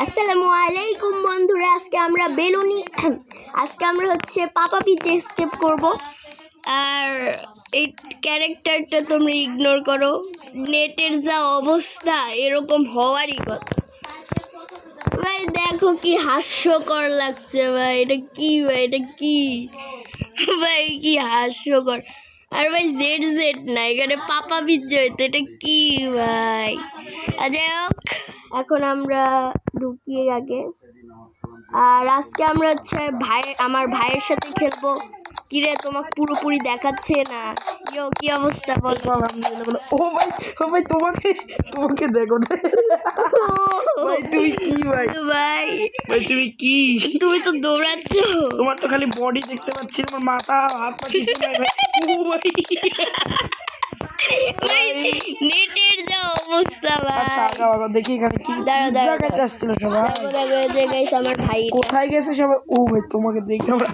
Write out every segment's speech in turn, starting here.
আসসালামু আলাইকুম বন্ধুরা, আজকে আমরা বেলুনি আজকে আমরা হচ্ছে পাপা পিজ্জা স্কেপ করব। আর এই ক্যারেক্টারটা তোমরা ইগনোর করো, নেটের যা অবস্থা এরকম হওয়ারই কথা। ভাই দেখো কি হাস্যকর লাগছে ভাই, এটা কি ভাই, এটা কি ভাই, কি হাস্যকর। আর ভাই জেড না, এখানে পাপা পিজ্জা হইতো, এটা কি ভাই। যাই হোক, এখন আমরা ঢুকি আগে। আর আজকে আমরা হচ্ছে আমার ভাইয়ের সাথে খেলবো। কিরে তোমাকে পুরোপুরি দেখাচ্ছে না, কি অবস্থা বল? ও ভাই তোমাকে দেখো ভাই, তুমি কি ভাই তুমি কি, তুমি তো দৌড়াচ্ছ, তোমার তো খালি বডি দেখতে পাচ্ছি, তোমার মাথা হাত পা কিছু নাই ভাই। নেটের যা অবস্থা ভাই। আচ্ছা দেখি এখানে কি পিজ্জা খাইতে আসছিল সবাই। আমার ভাই কোথায় গেছে সবাই? ও ভাই তোমাকে দেখে আমরা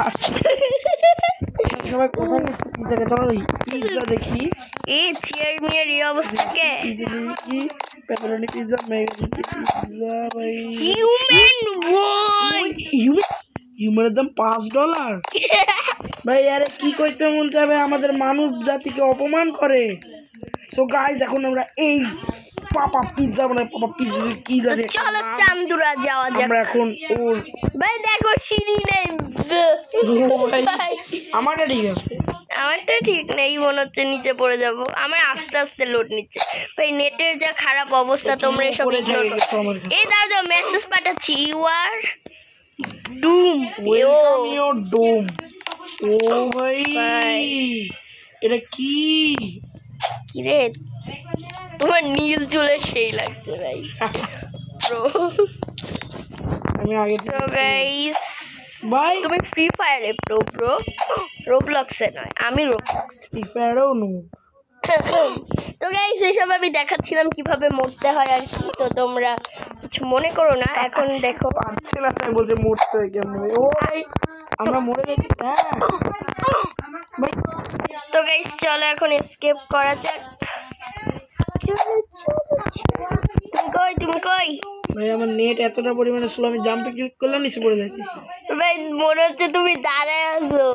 সবাই কোথায় গেছে পিজ্জা খেতে? চলো পিজ্জা দেখি। এই চেয়ার মিয়ার এই অবস্থা কে? কি পেপারনি পিজ্জা, মেগানি পিজ্জা ভাই, হিউম্যানের দাম $5 ভাই। আরে কি কইতে মন যাবে, আমাদের মানব জাতিকে অপমান করে। তো গাইস এখন আমরা এই পাপা পিজ্জা বানাই। পাপা পিজ্জা কি জানে, চলো চান্দুরা যাওয়া যাক। আমরা এখন ওর ভাই দেখো সিঁড়ি নেই। আমারটা ঠিক আছে, আমারটা ঠিক নেই, মনে হচ্ছে নিচে পড়ে যাবো। আমার আস্তে আস্তে লোড নিচ্ছে ভাই, নেটের যা খারাপ অবস্থা। তোমরা এসব এই দাদা মেসেজ পাঠাচ্ছি, ইউ আর ডুম, ওয়েলকাম ইওর ডোম। ও ভাই এটা কি রে, তোমার নীল চুলে সেই লাগছে ভাই। আমি আগে তো গাইস ভাই তুমি ফ্রি ফায়ারে প্রো রোবলক্সে নয়, আমি রোবলক্স ফ্রি ফায়ারও নো। তো গাইস এসব আমি দেখাচ্ছিলাম কিভাবে মরতে হয় আর কি, তো তোমরা কিছু মনে করো না। এখন দেখো পারছে না তাই বলতে মরতে হয় কেমন। ও ভাই আমরা মরে যাই। হ্যাঁ ভাই, তো গাইস চলো এখন এসকেপ করা যাক। তুমি কই ভাই আমার নেট এতটা পরিমাণে স্লো, আমি জাম্পে ক্লিক করলাম নিচে পড়ে যাইতেছি ভাই। মনে হচ্ছে তুমি দাঁড়ায় আছো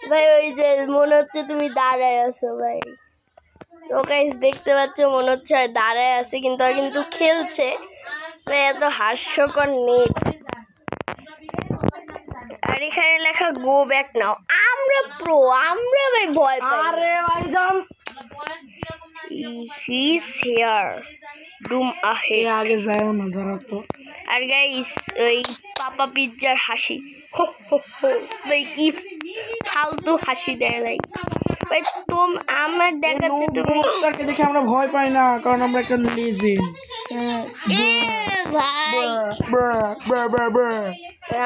ভাই, ওই যে মনে হচ্ছে তুমি দাঁড়ায় আছো ভাই। তো গাইস দেখতে পাচ্ছ মনে হচ্ছে দাঁড়ায় আছে, কিন্তু খেলছে ভাই। এত হাস্যকর নেট। আর এখানে লেখা গো ব্যাক নাও। আমরা প্রো, আমরা ভাই ভয় পাই। আরে ভাই jump She's here. Doom ahead. আগে যাও না ধরো তো। আর গাইস ওই পাপা পিজ্জার হাসি, হো হো হো ভাই, কি ফালতু হাসি দেয় ভাই। ভাই আমার দেখাচ্ছে তুমি মোস্টারকে দেখে আমরা ভয় পাই না, কারণ আমরা একটা লেজেন্ড। ভাই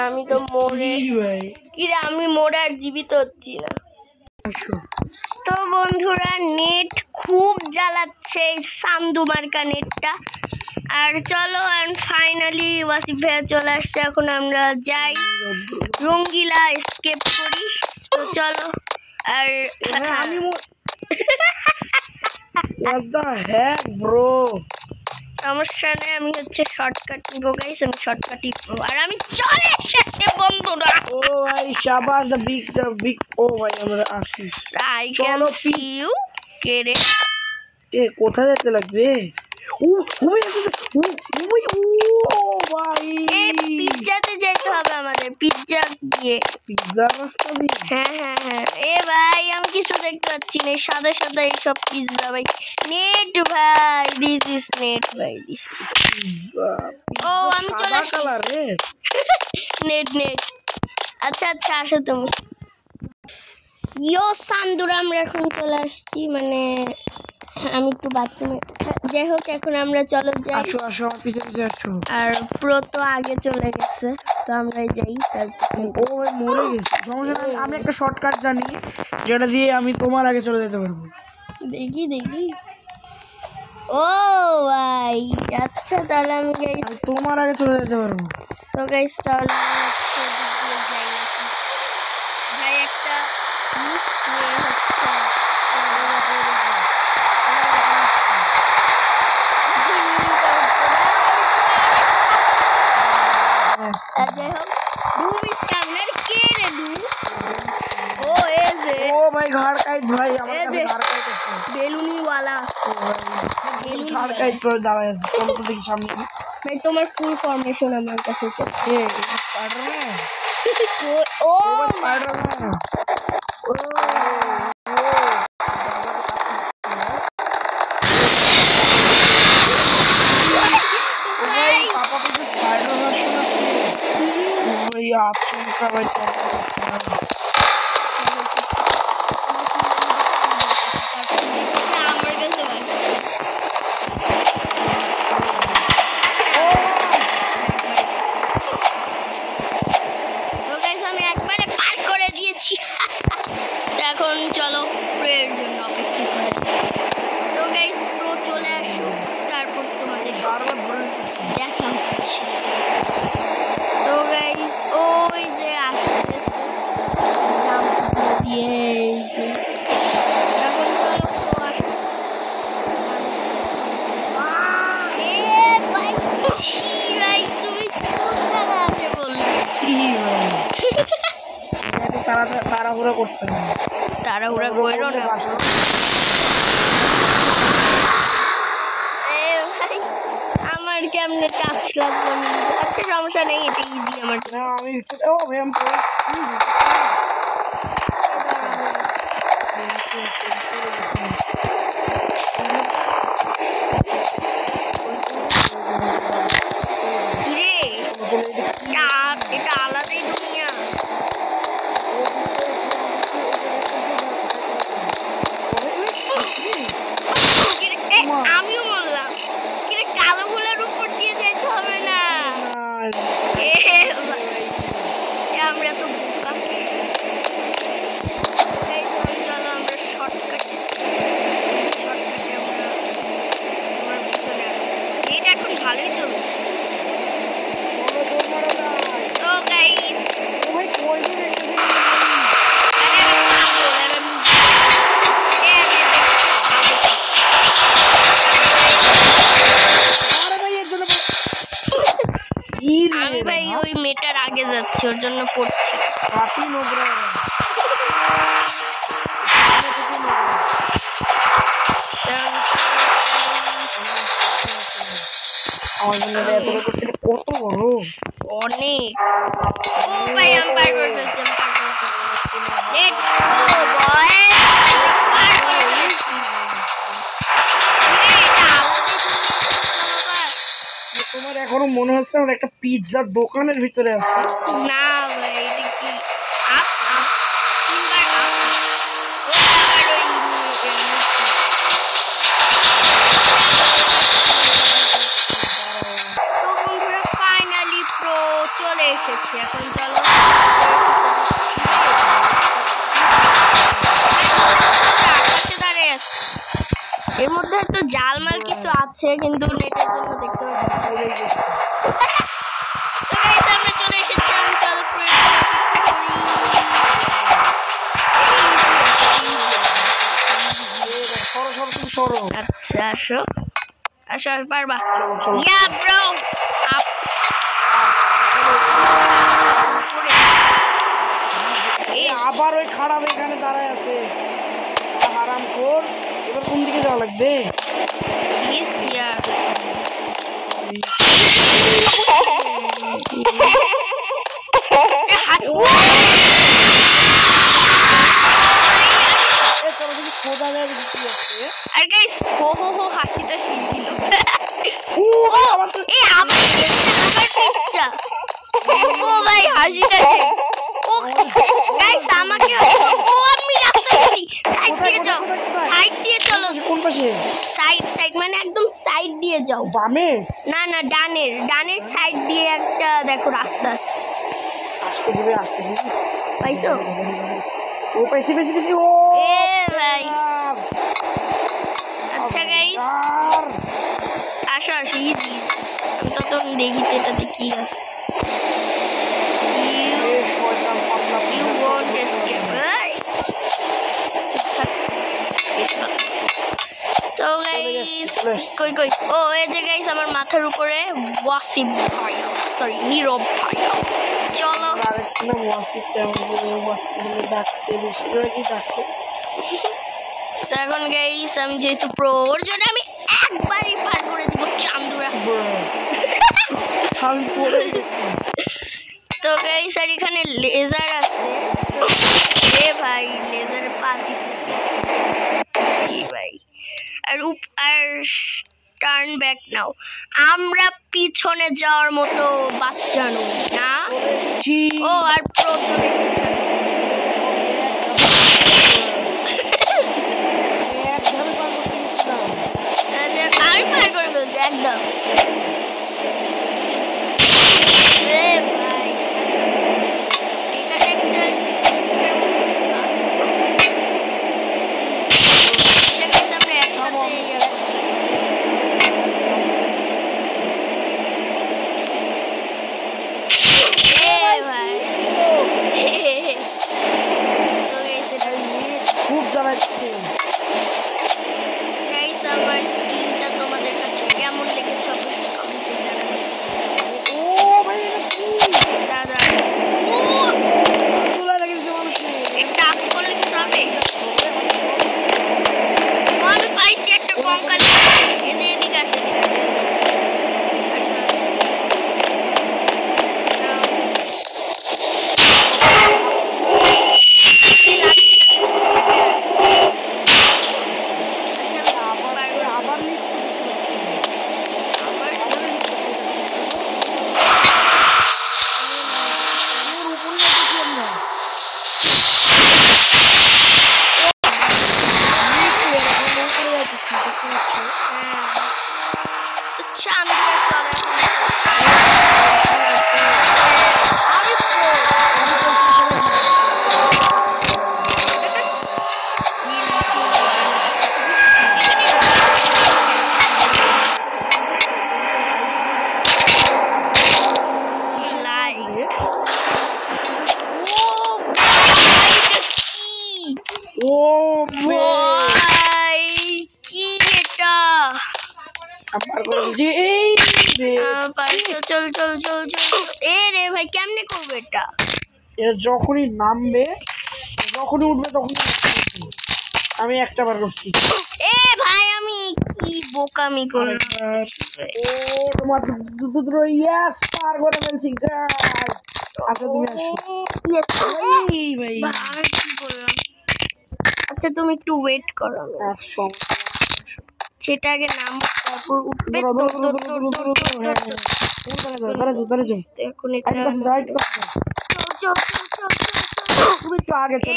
আমি তো মরে কি রে, আমি মরে আর জীবিত হচ্ছি না। তো বন্ধুরা নেট খুব জ্বালাচ্ছে, এই সান্দু মার্কা নেটটা। আর চলো ফাইনালি ওয়াসিফ ভাইয়া চলে আসছে, এখন আমরা যাই রঙ্গিলা এসকেপ করি। তো চলো। আর আমি what the heck bro, সমস্যা নেই, আমি হচ্ছে শর্টকাট নিবো গাইস, আমি শর্টকাটই নিবো। আর আমি চলে এসেছি বন্ধুরা। ও ভাই শাবাশ, দ্য বিগ ও ভাই আমরা আসি। I can see you. কে রে এ কোথায় যেতে লাগবে? ও ভাই এই পিজ্জাতে যেতে হবে আমাদের, পিজ্জা দিয়ে, পিজ্জা রাস্তা দিয়ে। হ্যাঁ। এ ভাই আমি কিছু দেখতে পাচ্ছি না, সাদা এইসব পিজ্জা ভাই। নেট ভাই, দিস ইজ নেট ভাই, দিস ইজ পিজ্জা। ও আমি চলে আসি। কালার রে নেট আচ্ছা আসো তুমি। ইয়ো সান্দুরা, আমরা এখন চলে আসছি, মানে আমি একটু বাথরুমে। যাই হোক এখন আমরা চলো যাই। আসো আমার পিছে আসো। আর প্রো তো আগে চলে গেছে, তো আমরা যাই। ও ভাই মরে গেছে, সমস্যা নাই, আমি একটা শর্টকাট জানি যেটা দিয়ে আমি তোমার আগে চলে যেতে পারবো। দেখি ও ভাই আচ্ছা, তাহলে আমি গাইস তোমার আগে চলে যেতে পারবো। তো গাইস তাহলে ভাই একটা যাই হোক ডুম স্টামিনার কে রে ডুম ও এই যে ও ভাই ঘাড় কাইট ভাই আমার এই কাছে যে ঘাড় কাইট আছে বেলুনিওয়ালা ও ভাই ঘাড় কাইট করে দাঁড়ায় আছে চলো তো দেখি সামনে ভাই তোমার ফুল ফরমেশন আমার কাছে চাই এ স্পাইডারম্যান ও ও স্পাইডারম্যান ও ভাই পাপা পিছে স্পাইডার ভার্সন আছে ও ভাই আচমকা ভাই আমার কাছে তো গাইস আমি একবারে পার করে দিয়েছি এখন চলো প্রের জন্য অপেক্ষা করা যাক তো গাইস প্রো চলে আসো তারপর তোমাদের বারবার ধরে দেখা হচ্ছে তো গাইস ওই যে আসতেছে জাম্প দিয়ে এই যে এখন চলো প্রো আসো এ ভাই খুশি ভাই তুমি কোথায় আছে বললে কি ভাই এত তাড়াহুড়া করতে হবে তাড়াহুড়া করো না এ ভাই আমার কেমনে টাচ লাগবে না আচ্ছা সমস্যা নেই এটা ইজি আমার না আমি ও ভাই আমি রে এটা আলাদাই দুনিয়া আমিও বললাম কিরে কালো গুলার উপর দিয়ে যেতে হবে না এ ভাই, আমরা তো বোকা এই চলো আমরা শর্টকাটে আমরা আমার পিছনে নেট এখন ভালোই চলছে তো গাইস আমি ভাই ওই মেয়েটার আগে যাচ্ছি ওর জন্য পড়ছি কত বড় অনেক ও ভাই আমি পার করে ফেলছি লেটস গো বয় পার করে ফেলছি তোমার এখনো মনে হচ্ছে আমরা একটা পিৎজার দোকানের ভিতরে আছি না ভাই এটা কি আপ আপ তিনবার আপ ও আবার ওই তো বন্ধুরা ফাইনালি প্রো চলে এসেছে এখন চলো আকাশে দাঁড়িয়ে আছে এর মধ্যে হয়তো জালমাল কিছু আছে কিন্তু নেটের জন্য দেখতে পাচ্ছি তো গাইস আমরা চলে এসেছি আমি চলো আচ্ছা আসো আসো আর পারবা ইয়া ব্রো আপ আবার ওই খারাপ এখানে দাঁড়ায় আছে হারাম খোর এবার কোন দিকে যাওয়া লাগবে ইস ইয়ার আর গাইস হো হো হো হাসিটা শিখি এ আমার পিচ্চা ও ভাই হাসিটা ও গাইস আমাকে ও আমি রাস্তা ধরি সাইড দিয়ে যাও সাইড দিয়ে চলো কোন পাশে সাইড মানে একদম সাইড দিয়ে যাও বামে না না ডানের সাইড দিয়ে একটা দেখো রাস্তা আছে আসতেছে পাইছো ও পাইছি ও এ ভাই আচ্ছা গাইস আসো ইজি আমি তখন দেখি তো এটাতে কি আছে You won't escape. তো গাইস কই কই ও এই যে গাইস আমার মাথার উপরে ওয়াসিম ভাইয়া সরি নীরব ভাইয়া চলো আরেকটা নাম ওয়াসিফ বলে ডাকছে বেশিরভাগই ডাকে। তো এখন গাইস আমি যেহেতু প্রো ওর জন্য আমি একবারই পার করে দিব চান্দুরা আমি পড়ে গেছি। তো গাইস আর এখানে লেজার আছে এ ভাই লেজার পা দিছে জি ভাই আর টার্ন ব্যাক নাও আমরা পিছনে যাওয়ার মতো বাচ্চা নই না জি ও আর প্রো চলে এসেছে একভাবে পার করতে গেছিলাম। আমি পার করে ফেলছি একদম এ ভাই এখানে একটা সামনে একসাথে খুব জ্বালাচ্ছে। গাইস আমার স্কিনটা তোমাদের কাছে কেমন লেগেছে অবশ্যই কমেন্টে জানাবেন ও ভাই এটা কি দাদা চুলা লেগেছে মানুষকে। একটা টাচ করলে কি হবে আমি পাইছি একটা কঙ্কাল এদিকে আসে আবার ও ভাই কি এটা আবার করে দিছি এই রে চল চল চল চল এ রে ভাই কেমনে করবে এটা এর যখনই নামবে যখনই উঠবে তখনই আমি একটা বার করছি। এ ভাই আমি কি বোকামি করলাম ও তোমার দুটো ইয়েস পার করে ফেলছি গাইস। আচ্ছা তুমি আসো ইয়েস এই ভাই আমি কি করলাম আচ্ছা তুমি একটু ওয়েট করো আচ্ছা সেটা আগে নাম তারপর উঠবে এখন এটা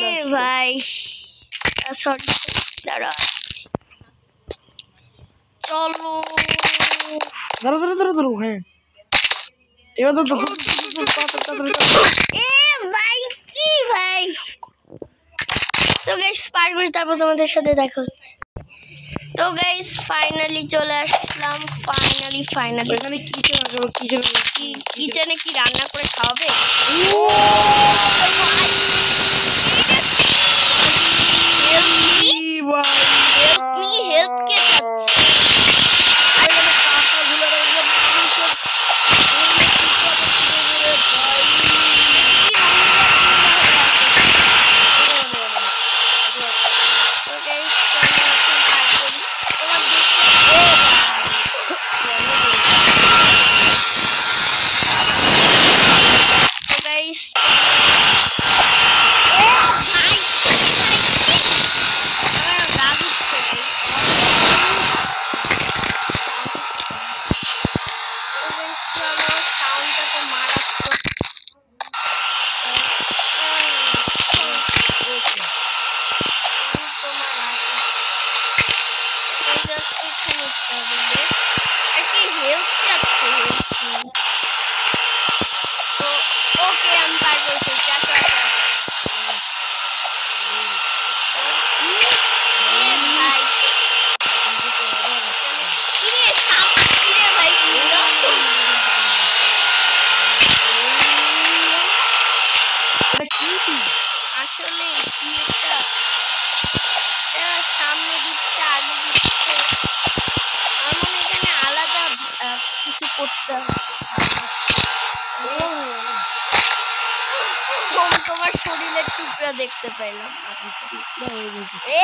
এ ভাই সরি দাঁড়া চলো হ্যাঁ এবার তো এ ভাই কি ভাই তো গাইস পার করে তারপর তোমাদের সাথে দেখা হচ্ছে। তো গাইস ফাইনালি চলে আসলাম ফাইনালি এখানে কিচেনে কি রান্না করে খাওয়াবে হেল্প কে চাচ্ছে করতে হবে। তোমার শরীরের টুকরা দেখতে পেলাম।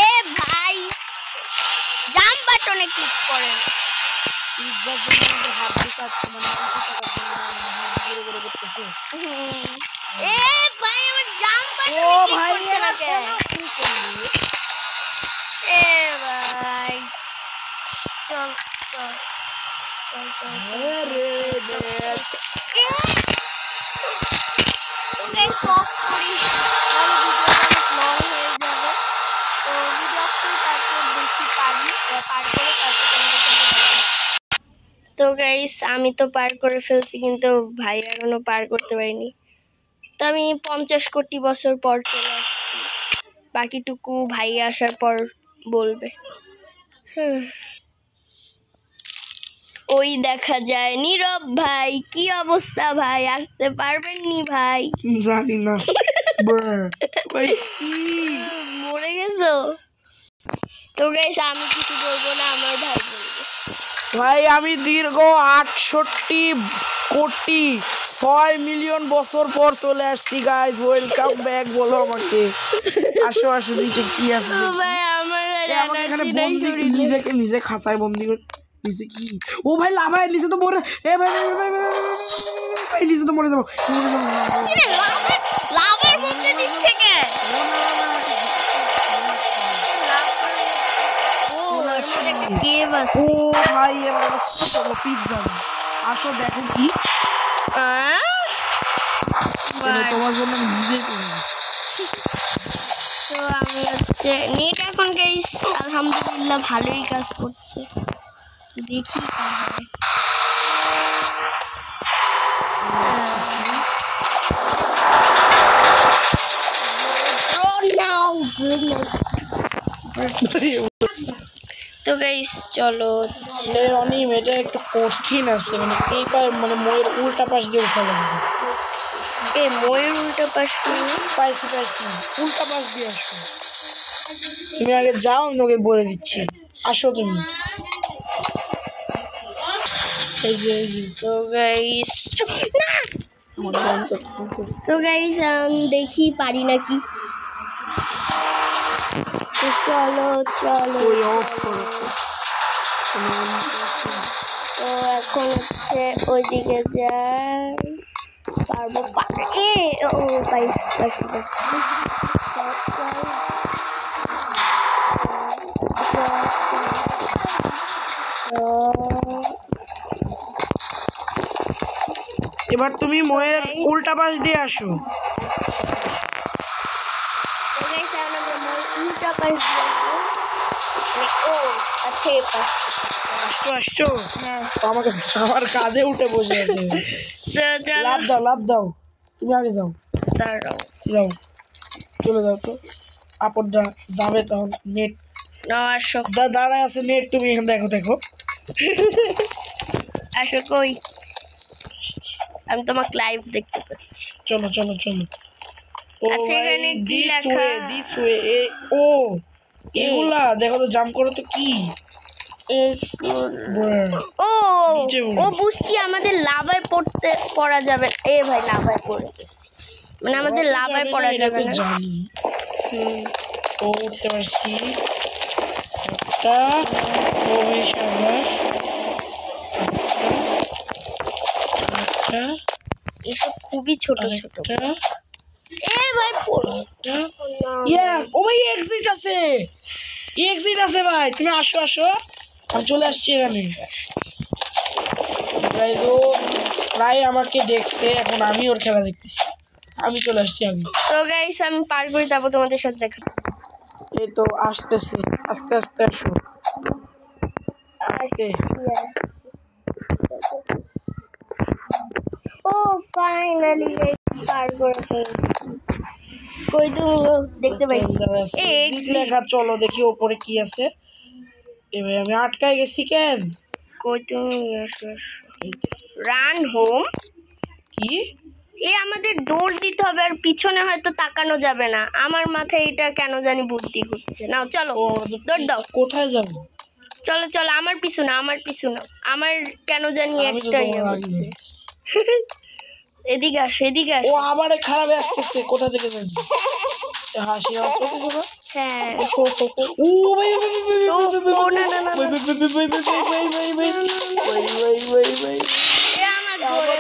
এ ভাই জাম্প বাটনে ক্লিক করেন। এ ভাই আমার জাম্প বাটনে ক্লিক করছে না কেন? এ ভাই চল চল চল চল ওকে স্টপ করি, নাহলে ভিডিওটা অনেক লং হয়ে যাবে। তো ভিডিও তারপর দেখি পারি পার করে তারপর। তো গাইস আমি তো পার করে ফেলছি, কিন্তু ভাই এখনো পার করতে পারিনি। তো আমি 50 কোটি বছর পর চলে আসছি, বাকিটুকু ভাই আসার পর বলবে। ওই দেখা যায় নীরব ভাই, কি অবস্থা ভাই, আসতে পারবেন নি ভাই? জানি না ভাই মরে গেছো? তো গাইস আমি কিছু বলবো না, আমার ভাই বলবে। ভাই আমি দীর্ঘ 68 কোটি 6 মিলিয়ন বছর পর চলে আসছি গাইস। ওয়েলকাম ব্যাক বলো আমাকে। আসো আসো, নিচে কি আছে তো ভাই আমার আমাকে এখানে বন্দি নিজেকে নিজে খাঁচায় বন্দি করে নিচে কি? ও ভাই লাভায় নিচে তো মরে, এ ভাই ভাই ভাই ভাই নিচে তো মরে যাবো। লাভার মধ্যে দিচ্ছে কে? ও ভাই এবার চলো পিজ্জা আসো দেখো কি তোমার জন্য নিজে করে। তো আমি হচ্ছে নেট এখন গাইস আলহামদুলিল্লাহ ভালোই কাজ করছে, দেখি কি হয়। তো গাইস চলো অনিম এটা একটু কঠিন আছে, মানে এইবার মানে ময়ের উল্টা পাশ দিয়ে উঠা লাগবে। এ ময়ের উল্টা পাশ পাইছি পাইছি, উল্টা পাশ দিয়ে আসো। তুমি আগে যাও, আমি তোকে বলে দিচ্ছি। আসো তুমি। এই যে তো গাইস দেখি পারি নাকি। তো চলো চলো তো এখন হচ্ছে ওইদিকে যাই, পারবো এ ও পাইছি পাইছি পাইছি। এবার তুমি ময়ের উল্টা পাশ দিয়ে আসো। উল্টা পাশ ও আচ্ছা আসছো আসছো, আমাকে আমার কাঁধে উঠে বসে আছে। লাভ দাও লাভ দাও, তুমি আগে যাও যাও চলে যাও। তো আপদটা যাবে তখন নেট দাঁড়ায় আছে নেট, তুমি এখানে দেখো দেখো আসো কই, আমি তোমাকে লাইভ দেখতে পাচ্ছি। চলো চলো চলো। ও আচ্ছা এখানে কি লেখা? দিস ওয়ে ও এগুলা দেখো তো, জাম্প করো তো কি ও ও বুঝছি, আমাদের লাভায় পড়া যাবে। এ ভাই লাভায় পড়ে গেছি, মানে আমাদের লাভায় পড়া যাবে না। জানি ও উঠতে পারছি একটা। ও ভাই সাবাস, এসব খুবই ছোট ছোট। এ ভাই ইয়েস ও ভাই এক্সিট আছে, এক্সিট আছে ভাই। তুমি আসো আসো, আমি চলে আসছি এখানে। গাইস ও প্রায় আমাকে দেখছে, এখন আমি ওর খেলা দেখতেছি। আমি চলে আসছি আগে। তো গাইস আমি পার করে যাবো, তোমাদের সাথে দেখা। এই তো আসতেছি, আস্তে আস্তে আসো। ও ফাইনালি পার করে ফেলেছি। কই তুমি দেখতে পাইছি লেখা, চলো দেখি ওপরে কি আছে। এবার আমি আটকাই গেছি কেন? কই তুমি রান হোম কি? এ আমাদের দৌড় দিতে হবে, আর পিছনে হয়তো তাকানো যাবে না। আমার মাথায় এটা কেন জানি বুদ্ধি ঘুরছে। নাও চলো দৌড় দাও। কোথায় যাবো? চলো চলো, আমার পিছু না, আমার পিছু না, আমার কেন জানি আমি তো একটা তোমার ইয়ে আগে হচ্ছে। যাই। এদিকে আসো, এদিকে ও আসো। আবার খারাপ আসতেছে, কোথা থেকে জানি হাসি আসতেছে না। হ্যাঁ ও ভাই ভাই ও, ও, না না না না। এ আমার ঘোরে।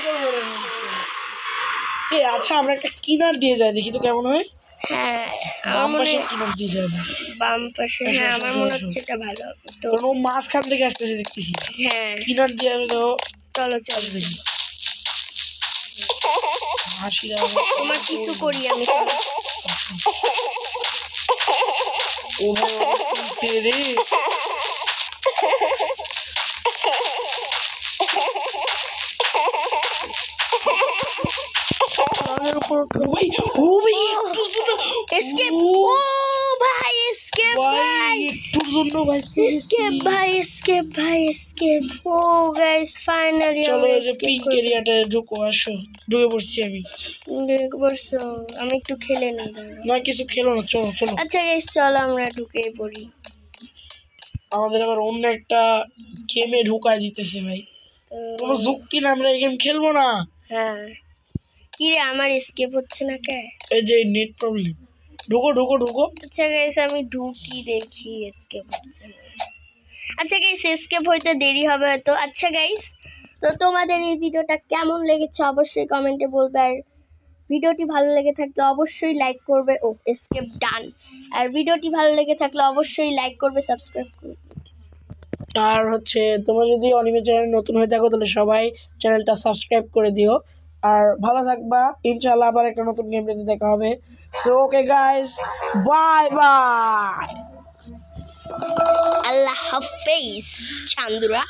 এ আচ্ছা আমরা একটা কিনার দিয়ে যাই, দেখি তো কেমন হয়। হ্যাঁ আমার বাম মনে পাশে কিনার দিয়ে যায় না, বাম পাশে, আসো, হ্যাঁ আসো, আমার আসো, মনে আসো। হচ্ছে এটা ভালো হবে তো। কারণ ও মাঝখান থেকে আসতেছে দেখতেছি, হ্যাঁ কিনার দিয়ে আমি তো চলো চলো, দেখি হাসি তোমার কিছু করি আমি, চলো। ও ভাই তুলছে রে। আমাদের উপর ভাই, ও ভাই একটু জন্য এসকেপ, ও ও ভাই এসকেপ ভাই ভাই, একটুর জন্য ভাই এসকেপ ভাই, এসকেপ ভাই, এসকেপ। ও গাইস ফাইনালি চলো আমরা এই যে এসকেপ পিঙ্ক করে এরিয়াটা ঢুকো, আসো ঢুকে পড়ছি আমি। বসছো। আমি একটু খেলে নিই, দাঁড়াও। না কিছু খেলো না, চলো চলো। আচ্ছা গাইস চলো আমরা ঢুকে পড়ি। আমাদের আবার অন্য একটা গেমে ঢুকায় দিতেছে ভাই, তো কোনো যুক্তি না, আমরা এই গেম খেলবো না। হ্যাঁ, কি রে আমার এসকেপ হচ্ছে না কে? এই যে নেট প্রবলেম, ঢুকো ঢুকো ঢুকো। আচ্ছা গাইস আমি ঢুকি, দেখি এসকেপ হচ্ছে না। আচ্ছা গাইস এসকেপ হইতে দেরি হবে হয়তো। আচ্ছা গাইস, তো তোমাদের এই ভিডিওটা কেমন লেগেছে অবশ্যই কমেন্টে বলবে, আর ভিডিওটি ভালো লেগে থাকলে অবশ্যই লাইক করবে। ও এসকেপ ডান। আর ভিডিওটি ভালো লেগে থাকলে অবশ্যই লাইক করবে, সাবস্ক্রাইব করবে। আর হচ্ছে তোমরা যদি অনিমে চ্যানেল নতুন হয়ে থাকো তাহলে সবাই চ্যানেলটা সাবস্ক্রাইব করে দিও। আর ভালো থাকবা, ইনশাআল্লাহ আবার একটা নতুন গেম প্লেতে দেখা হবে। So okay guys, bye bye. আল্লাহ হাফেজ চান্দুরা।